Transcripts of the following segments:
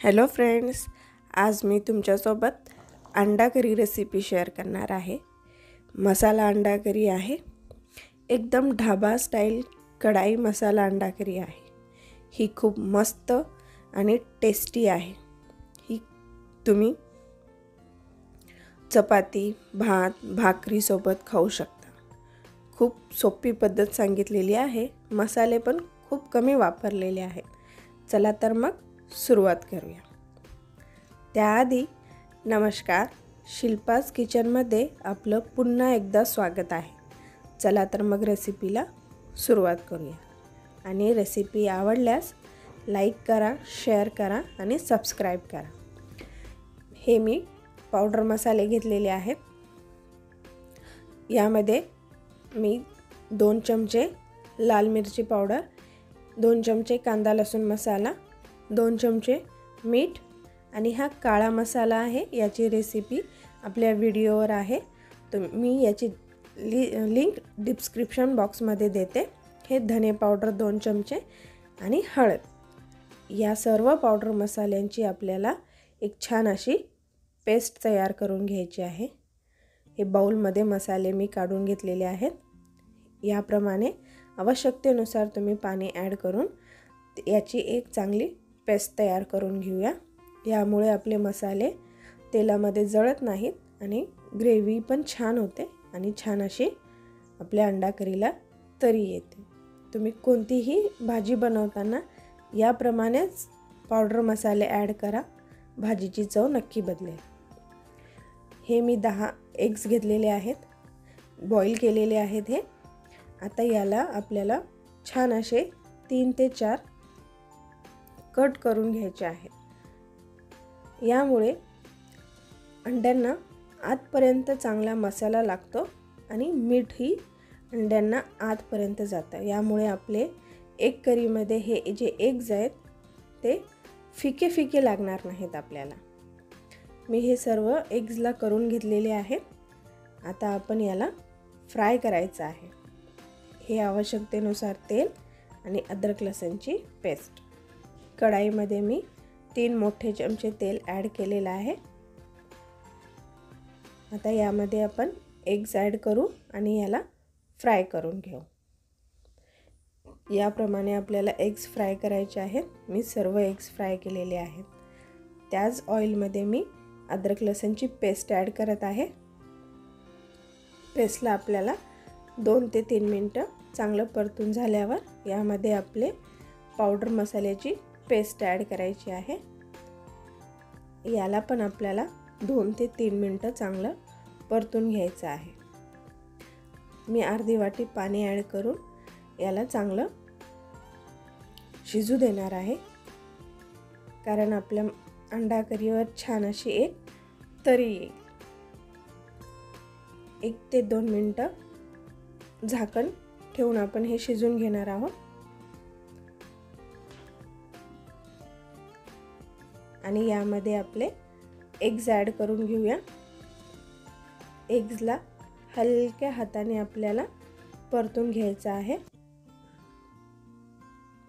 Hello friends, आज मी तुमच्यासोबत अंडा करी रेसिपी शेअर करणार आहे। मसाला अंडा करी आहे। एकदम ढाबा स्टाईल कढाई मसाला अंडा करी आहे। ही खूप मस्त आणि टेस्टी आहे। ही तुम्ही चपाती, भात, भाकरी सोबत खाऊ शकता। खूप सोपी पद्धत सांगितलेली आहे। मसाले पण खूप कमी वापरलेले आहेत। चला तर मग सुरुवात करूया। त्याआधी नमस्कार, शिल्पास किचनमध्ये आपलं पुन्हा एकदा स्वागत आहे। चला तर मग रेसिपीला सुरुवात करूया। आणि रेसिपी आवडल्यास लाईक करा, शेअर करा आणि सबस्क्राइब करा। हे मी पावडर मसाले घेतलेले आहेत। यामध्ये मी 2 चमचे लाल मिरची पावडर, 2 चमचे कांदा लसूण मसाला, 2 चमचे मीठ आणि हा काळा मसाला आहे। याची रेसिपी आपल्या व्हिडिओवर आहे। मी याची लिंक डिस्क्रिप्शन बॉक्समध्ये देते। हे धने पावडर 2 चमचे आणि हळद। या सर्व पावडर मसाल्यांची आपल्याला एक छान अशी पेस्ट तयार करून घ्यायची आहे। हे बाउलमध्ये मसाले मी काढून घेतलेले आहेत। याप्रमाणे आवश्यकतेनुसार तुम्ही पाणी ॲड करून याची एक चांगली पेस्ट तयार करून घेऊया। यामुळे आपले मसाले तेलामध्ये जळत नाहीत आणि ग्रेव्ही पण छान होते आणि छान अशी आपल्या अंडा करीला तरी येते। तुम्ही कोणतीही भाजी बनवताना याप्रमाणेच पावडर मसाले ॲड करा, भाजीची चव नक्की बदलेल। हे मी 10 एग्स घेतलेले आहेत, बॉईल केलेले आहेत हे। आता याला आपल्याला छान असे 3 ते 4 कट करून घ्यायचे आहेत। यामुळे अंड्यांना आतपर्यंत चांगला मसाला लागतो आणि मीठही अंड्यांना आतपर्यंत जातं। यामुळे आपले एग करीमध्ये हे जे एग्स आहेत ते फिके फिके लागणार नाहीत आपल्याला। मी हे सर्व एग्सला करून घेतलेले आहेत। आता आपण याला फ्राय करायचं आहे। हे आवश्यकतेनुसार तेल आणि अद्रक लसूणची पेस्ट। कढाईमध्ये मी 3 मोठे चमचे तेल ॲड केलेलं आहे। आता यामध्ये आपण एग्स ॲड करू आणि याला फ्राय करून घेऊ। याप्रमाणे आपल्याला एग्स फ्राय करायचे आहेत। मी सर्व एग्स फ्राय केलेले आहेत। त्याच ऑइलमध्ये मी अद्रक लसूणची पेस्ट ॲड करत आहे। पेस्टला आपल्याला 2 ते 3 मिनिटं चांगलं परतून झाल्यावर यामध्ये आपले पावडर मसाल्याची पेस्ट ॲड करायची आहे। याला पण आपल्याला 2 ते 3 मिनिटं चांगलं परतून घ्यायचं आहे। मी अर्धी वाटी पाणी ॲड करून याला चांगलं शिजू देणार आहे, कारण आपल्या अंडा करीवर छान अशी एक तरी येईल। 1 ते 2 मिनिटं झाकण ठेवून आपण हे शिजून घेणार आहोत। आणि यामध्ये आपले एग्स ॲड करून घेऊया। एग्सला हलक्या हाताने आपल्याला परतून घ्यायचा आहे,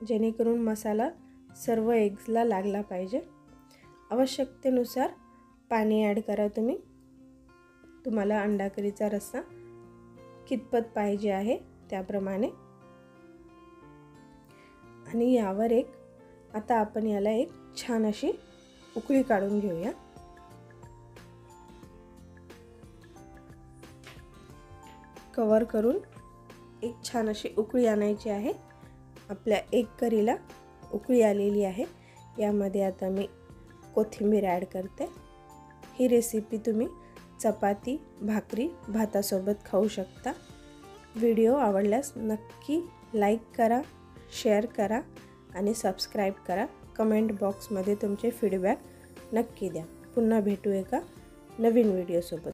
जेणेकरून मसाला सर्व एग्सला लागला पाहिजे। आवश्यकतेनुसार पाणी ॲड करा तुम्ही। तुम्हाला अंडा करीचा रस्सा कितपत पाहिजे आहे त्याप्रमाणे। आणि यावर आता आपण याला एक छान अशी उकळी काढून घेऊया। कव्हर करून एक छान अशी उकळी आणायची आहे। आपल्या एग करीला उकळी आलेली आहे। यामध्ये आता मी कोथिंबीर ॲड करते। ही रेसिपी तुम्ही चपाती, भाकरी, भातासोबत खाऊ शकता। व्हिडिओ आवडल्यास नक्की लाईक करा, शेअर करा आणि सबस्क्राइब करा। कमेंट बॉक्समध्ये तुमचे फीडबॅक नक्की द्या। पुन्हा भेटू एका नवीन व्हिडिओसोबत।